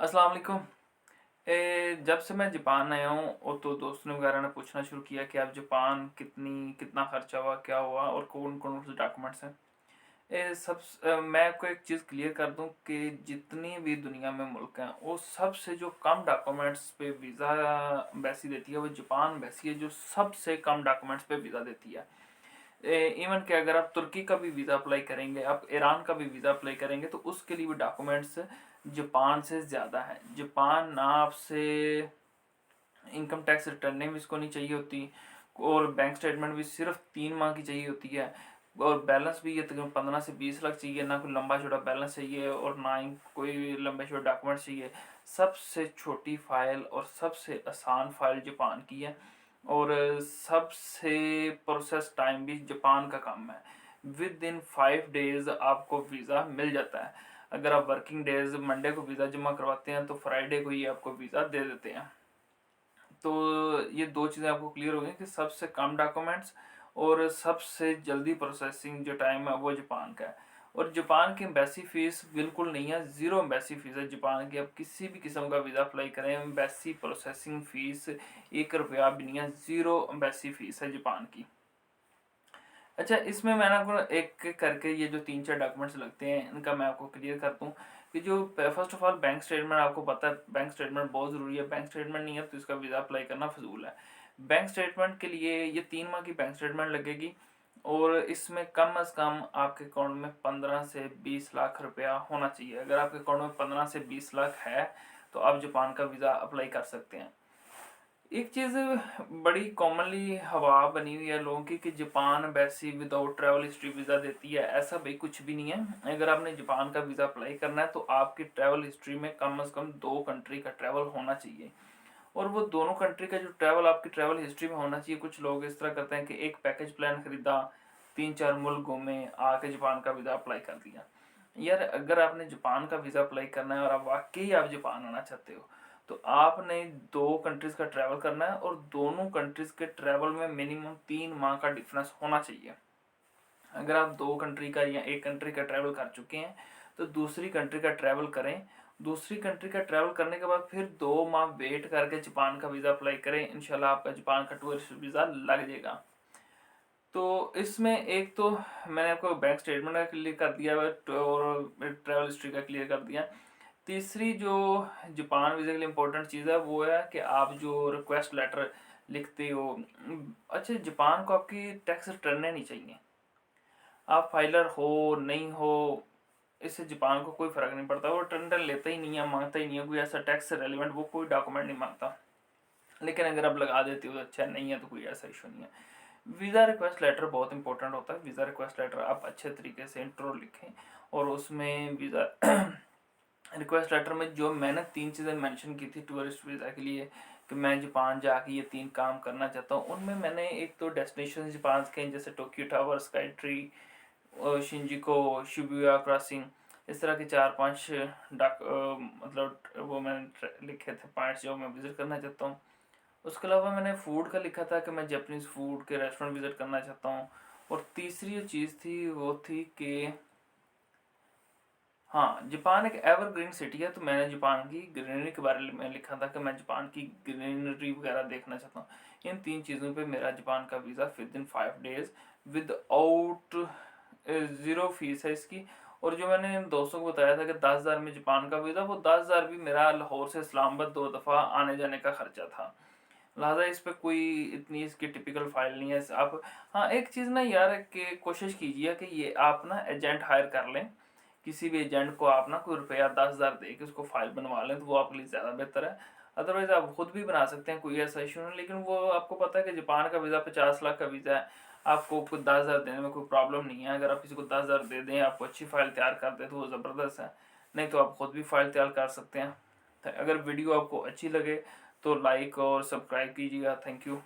अस्सलाम वालेकुम। जब से मैं जापान आया हूँ और तो दोस्तों ने वगैरह ने पूछना शुरू किया कि आप जापान कितना खर्चा हुआ, क्या हुआ और कौन कौन से डॉक्यूमेंट्स हैं। मैं आपको एक चीज़ क्लियर कर दूं कि जितनी भी दुनिया में मुल्क हैं वो सबसे जो कम डॉक्यूमेंट्स पे वीज़ा एम्बेसी देती है वो जापान एम्बेसी है, जो सबसे कम डॉक्यूमेंट्स पे वीज़ा देती है। इवन कि अगर आप तुर्की का भी वीज़ा अप्लाई करेंगे, आप ईरान का भी वीज़ा अप्लाई करेंगे तो उसके लिए भी डॉक्यूमेंट्स जापान से ज़्यादा है। जापान ना आपसे इनकम टैक्स रिटर्नें भी इसको नहीं चाहिए होती और बैंक स्टेटमेंट भी सिर्फ 3 माह की चाहिए होती है। और बैलेंस भी ये तकरीबन 15 से 20 लाख चाहिए, ना कोई लंबा चौड़ा बैलेंस चाहिए और ना ही कोई लंबे चौड़े डॉक्यूमेंट चाहिए। सबसे छोटी फाइल और सबसे आसान फाइल जापान की है और सबसे प्रोसेस टाइम भी जापान का कम है। विद इन 5 डेज आपको वीज़ा मिल जाता है। अगर आप वर्किंग डेज मंडे को वीज़ा जमा करवाते हैं तो फ्राइडे को ही आपको वीज़ा दे देते हैं। तो ये दो चीज़ें आपको क्लियर हो गई कि सबसे कम डॉक्यूमेंट्स और सबसे जल्दी प्रोसेसिंग जो टाइम है वो जापान का है। और जापान की एम्बेसी फ़ीस बिल्कुल नहीं है, ज़ीरो एम्बेसी फ़ीस है जापान की। आप किसी भी किस्म का वीज़ा अप्लाई करें, एम्बेसी प्रोसेसिंग फ़ीस 1 रुपया भी नहीं है, ज़ीरो एम्बेसी फ़ीस है जापान की। अच्छा, इसमें मैं आपको एक एक करके ये जो 3-4 डॉक्यूमेंट्स लगते हैं इनका मैं आपको क्लियर कर दूं कि जो first of all bank statement, आपको पता है बैंक स्टेटमेंट बहुत ज़रूरी है। बैंक स्टेटमेंट नहीं है तो इसका वीज़ा अप्लाई करना फजूल है। बैंक स्टेटमेंट के लिए ये 3 माह की बैंक स्टेटमेंट लगेगी और इसमें कम अज़ कम आपके अकाउंट में 15 से 20 लाख रुपया होना चाहिए। अगर आपके अकाउंट में 15 से 20 लाख है तो आप जापान का वीज़ा अप्लाई कर सकते हैं। एक चीज़ बड़ी कॉमनली हवा बनी हुई है लोगों की कि Japan embassy without travel history visa देती है। ऐसा भाई कुछ भी नहीं है। अगर आपने जापान का वीज़ा अप्लाई करना है तो आपकी ट्रैवल हिस्ट्री में कम से कम 2 कंट्री का ट्रैवल होना चाहिए। और वो दोनों कंट्री का जो ट्रैवल आपकी ट्रैवल हिस्ट्री में होना चाहिए। कुछ लोग इस तरह करते हैं कि एक पैकेज प्लान खरीदा, 3-4 मुल्क घूमे, आके जापान का वीज़ा अप्लाई कर दिया। यार, अगर आपने जापान का वीज़ा अप्लाई करना है और आप वाकई आप जापान आना चाहते हो तो आपने 2 कंट्रीज़ का ट्रैवल करना है और दोनों कंट्रीज़ के ट्रैवल में मिनिमम 3 माह का डिफरेंस होना चाहिए। अगर आप 2 कंट्री का या एक कंट्री का ट्रैवल कर चुके हैं तो दूसरी कंट्री का ट्रैवल करें। दूसरी कंट्री का ट्रैवल करने के बाद फिर 2 माह वेट करके जापान का वीज़ा अप्लाई करें। इंशाल्लाह आपका जापान का टूरिस्ट वीज़ा लग जाएगा। तो इसमें एक तो मैंने आपको बैंक स्टेटमेंट का क्लियर कर दिया और ट्रैवल हिस्ट्री का क्लियर कर दिया। तीसरी जो जापान वीज़ा के लिए इम्पोर्टेंट चीज़ है वो है कि आप जो रिक्वेस्ट लेटर लिखते हो, अच्छा जापान को आपकी टैक्स रिटर्न नहीं चाहिए। आप फाइलर हो नहीं हो, इससे जापान को कोई फ़र्क नहीं पड़ता। वो रिटर्न लेता ही नहीं है, मांगता ही नहीं है, कोई ऐसा टैक्स से रेलिवेंट वो कोई डॉक्यूमेंट नहीं मांगता। लेकिन अगर आप लगा देते हो तो अच्छा, नहीं है तो कोई ऐसा इशू नहीं है। वीज़ा रिक्वेस्ट लेटर बहुत इंपॉर्टेंट होता है। वीज़ा रिक्वेस्ट लेटर आप अच्छे तरीके से इंट्रो लिखें और उसमें वीज़ा रिक्वेस्ट लेटर में जो मैंने 3 चीज़ें मेंशन की थी टूरिस्ट वीज़ा के लिए कि मैं जापान जाके ये 3 काम करना चाहता हूँ, उनमें मैंने एक तो डेस्टिनेशन जापान के जैसे Tokyo tower, sky tree, Shinjuku, Shibuya crossing, इस तरह के 4-5 मतलब वो मैंने लिखे थे पॉइंट्स जो मैं विज़िट करना चाहता हूँ। उसके अलावा मैंने फूड का लिखा था कि मैं जापानीज़ फूड के रेस्टोरेंट विज़िट करना चाहता हूँ। और तीसरी जो चीज़ थी वो थी कि हाँ, जापान एक एवरग्रीन सिटी है तो मैंने जापान की ग्रीनरी के बारे में लिखा था कि मैं जापान की ग्रीनरी वगैरह देखना चाहता हूँ। इन 3 चीज़ों पे मेरा जापान का visa with in 5 days without zero fees है इसकी। और जो मैंने इन दोस्तों को बताया था कि 10,000 में जापान का वीज़ा, वो 10,000 भी मेरा लाहौर से इस्लामाबाद 2 दफ़ा आने जाने का खर्चा था। लिहाजा इस पे कोई इतनी इसकी टिपिकल फाइल नहीं है। आप हाँ, एक चीज़ ना यार कि कोशिश कीजिए कि ये आप ना एजेंट हायर कर लें। किसी भी एजेंट को आप ना कोई रुपया 10,000 दे के उसको फाइल बनवा लें तो वो आपके लिए ज़्यादा बेहतर है। अदरवाइज़ आप खुद भी बना सकते हैं, कोई ऐसा इशू नहीं। लेकिन वो आपको पता है कि जापान का वीज़ा 50 लाख का वीज़ा है, आपको कुछ 10,000 देने में कोई प्रॉब्लम नहीं है। अगर आप किसी को 10,000 दे दें, आपको अच्छी फ़ाइल तैयार कर दें तो वो ज़बरदस्त है। नहीं तो आप खुद भी फाइल तैयार कर सकते हैं। अगर वीडियो आपको अच्छी लगे तो लाइक और सब्सक्राइब कीजिएगा। Thank you.